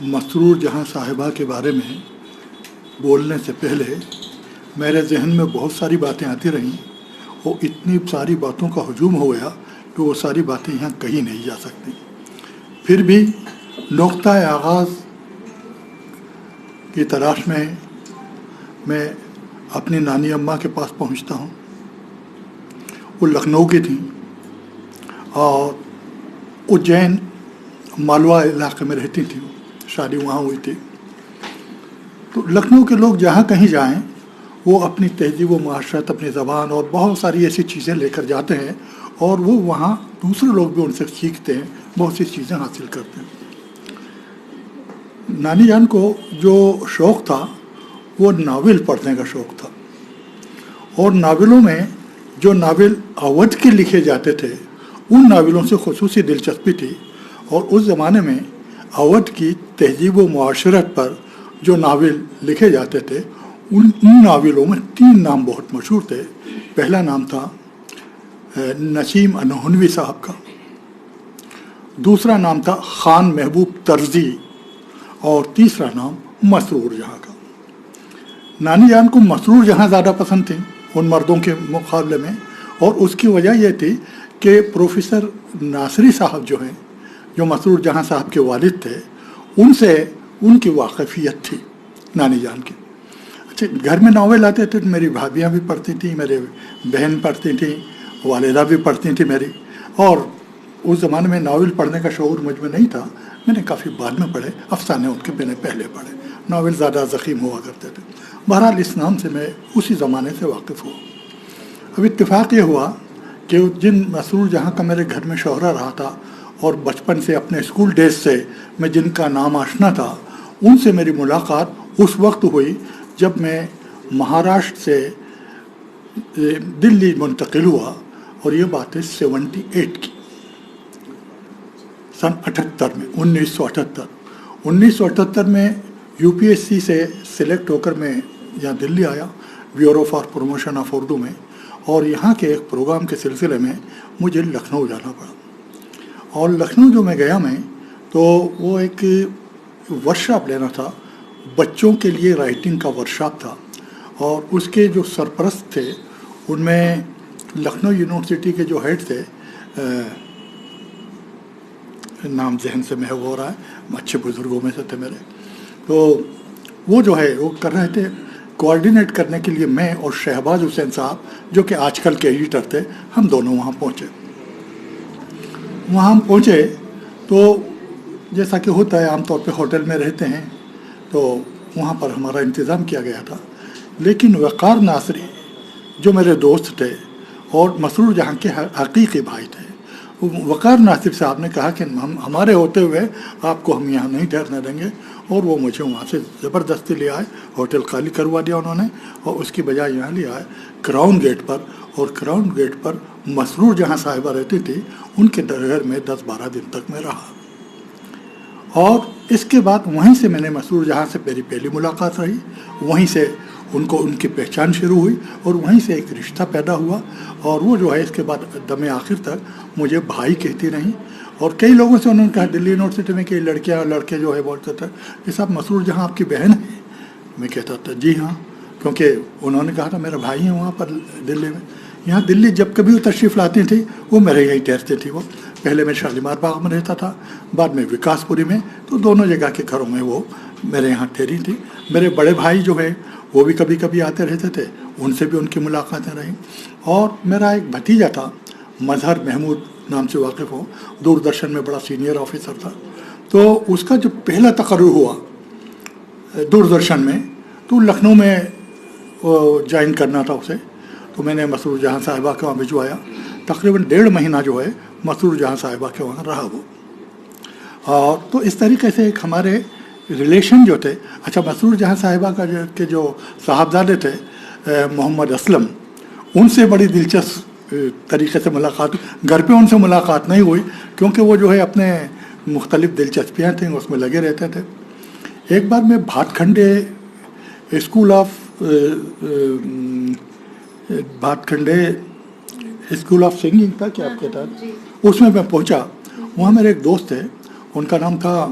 مسرور جہاں صاحبہ کے بارے میں بولنے سے پہلے میرے ذہن میں بہت ساری باتیں آتی رہیں اور اتنی ساری باتوں کا ہجوم ہو گیا کہ وہ ساری باتیں یہاں کہیں نہیں جا سکتی. پھر بھی نقطہ آغاز کی تلاش میں اپنی نانی اماں کے پاس پہنچتا ہوں. وہ لکھنؤ کی تھیں اور اجین مالوا علاقے میں رہتی تھیں. شادی وہاں ہوئی تھی. تو لکھنؤ کے لوگ جہاں کہیں جائیں وہ اپنی تہذیب و معاشرت، اپنی زبان اور بہت ساری ایسی چیزیں لے کر جاتے ہیں اور وہ وہاں دوسرے لوگ بھی ان سے سیکھتے ہیں، بہت سی چیزیں حاصل کرتے ہیں. نانی جان کو جو شوق تھا وہ ناول پڑھنے کا شوق تھا، اور ناولوں میں جو ناول اودھ کے لکھے جاتے تھے ان ناولوں سے خصوصی دلچسپی تھی. اور اس زمانے میں اودھ کی تہذیب و معاشرت پر جو ناول لکھے جاتے تھے ان ناولوں میں 3 نام بہت مشہور تھے. پہلا نام تھا نسیم انہونوی صاحب کا، دوسرا نام تھا خان محبوب طرزی، اور تیسرا نام مسرور جہاں کا. نانی جان کو مسرور جہاں زیادہ پسند تھیں ان مردوں کے مقابلے میں، اور اس کی وجہ یہ تھی کہ پروفیسر ناصری صاحب جو ہیں، جو مسرور جہاں صاحب کے والد تھے، ان سے ان کی واقفیت تھی نانی جان کی. اچھا، گھر میں ناول آتے تھے تو میری بھابیاں بھی پڑھتی تھیں، میرے بہن پڑھتی تھیں، والدہ بھی پڑھتی تھیں میری. اور اس زمانے میں ناول پڑھنے کا شعور مجھ میں نہیں تھا، میں نے کافی بعد میں پڑھے. افسانے ان کے میں نے پہلے پڑھے، ناول زیادہ ضخیم ہوا کرتے تھے. بہرحال اس نام سے میں اسی زمانے سے واقف ہوا. اب اتفاق یہ ہوا کہ جن مسرور جہاں کا میرے گھر میں شوہرہ رہا تھا اور بچپن سے اپنے اسکول ڈیز سے میں جن کا نام آشنا تھا، ان سے میری ملاقات اس وقت ہوئی جب میں مہاراشٹر سے دلی منتقل ہوا. اور یہ بات ہے 78 کی، سن 78 میں، 1978 میں یو پی ایس سی سے سلیکٹ ہو کر میں یہاں دلی آیا، bureau for promotion of Urdu میں. اور یہاں کے ایک پروگرام کے سلسلے میں مجھے لکھنؤ جانا پڑا. اور لکھنؤ جو میں گیا تو وہ ایک ورکشاپ لینا تھا، بچوں کے لیے رائٹنگ کا ورکشاپ تھا. اور اس کے جو سرپرست تھے ان میں لکھنؤ یونیورسٹی کے جو ہیڈ تھے، نام ذہن سے محو ہو رہا ہے، اچھے بزرگوں میں سے تھے میرے. تو وہ جو ہے وہ کر رہے تھے کوآرڈینیٹ کرنے کے لیے. میں اور شہباز حسین صاحب جو کہ آج کل کے ایڈیٹر تھے، ہم دونوں وہاں پہنچے. وہاں ہم پہنچے تو جیسا کہ ہوتا ہے عام طور پہ ہوٹل میں رہتے ہیں، تو وہاں پر ہمارا انتظام کیا گیا تھا. لیکن وقار ناصری جو میرے دوست تھے اور مسرور جہاں کے حقیقی بھائی تھے، وقار ناصر صاحب نے کہا کہ ہمارے ہوتے ہوئے آپ کو ہم یہاں نہیں ٹھہرنے دیں گے. اور وہ مجھے وہاں سے زبردستی لے آئے، ہوٹل خالی کروا دیا انہوں نے، اور اس کی بجائے یہاں لے آئے کراؤن گیٹ پر. اور کراؤن گیٹ پر مسرور جہاں صاحبہ رہتی تھی، ان کے گھر میں 10-12 دن تک میں رہا. اور اس کے بعد وہیں سے میں نے مسرور جہاں سے میری پہلی ملاقات رہی، وہیں سے ان کی پہچان شروع ہوئی اور وہیں سے ایک رشتہ پیدا ہوا. اور وہ جو ہے اس کے بعد دم آخر تک مجھے بھائی کہتی رہیں. اور کئی لوگوں سے انہوں نے کہا، دلی یونیورسٹی میں کئی لڑکیاں اور لڑکے جو ہے بولتے تھے کہ صاحب مسرور جہاں آپ کی بہن ہے. میں کہتا تھا جی ہاں، کیونکہ انہوں نے کہا تھا میرا بھائی ہیں وہاں پر دلی میں. یہاں دلی جب کبھی وہ تشریف لاتی تھی وہ میرے یہیں ٹھہرتی تھی. وہ پہلے میں شالیمار باغ میں رہتا تھا، بعد میں وکاس پوری میں، تو دونوں جگہ کے گھروں میں وہ میرے یہاں ٹھہری تھی. میرے بڑے بھائی جو ہے وہ بھی کبھی کبھی آتے رہتے تھے، ان سے بھی ان کی ملاقاتیں رہیں. اور میرا ایک بھتیجا تھا، مظہر محمود نام سے واقف ہو، دوردرشن میں بڑا سینئر آفیسر تھا. تو اس کا جو پہلا تقرر ہوا دوردرشن میں، تو لکھنؤ میں جوائن کرنا تھا اسے. تو میں نے مسرور جہاں صاحبہ کے وہاں بھجوایا. تقریباً 1.5 مہینہ جو ہے مسرور جہاں صاحبہ کے وہاں رہا وہ. اور تو اس طریقے سے ایک ہمارے ریلیشن جو تھے. اچھا، مسرور جہاں صاحبہ کے جو صاحبزادے تھے محمد اسلم، ان سے بڑی دلچسپ طریقے سے ملاقات. گھر پہ ان سے ملاقات نہیں ہوئی کیونکہ وہ جو ہے اپنے مختلف دلچسپیاں تھیں اس میں لگے رہتے تھے. ایک بار میں بھات کھنڈے اسکول آف سنگنگ تھا، کیا آپ کہتا ہے، اس میں پہنچا. وہاں میرے ایک دوست تھے، ان کا نام تھا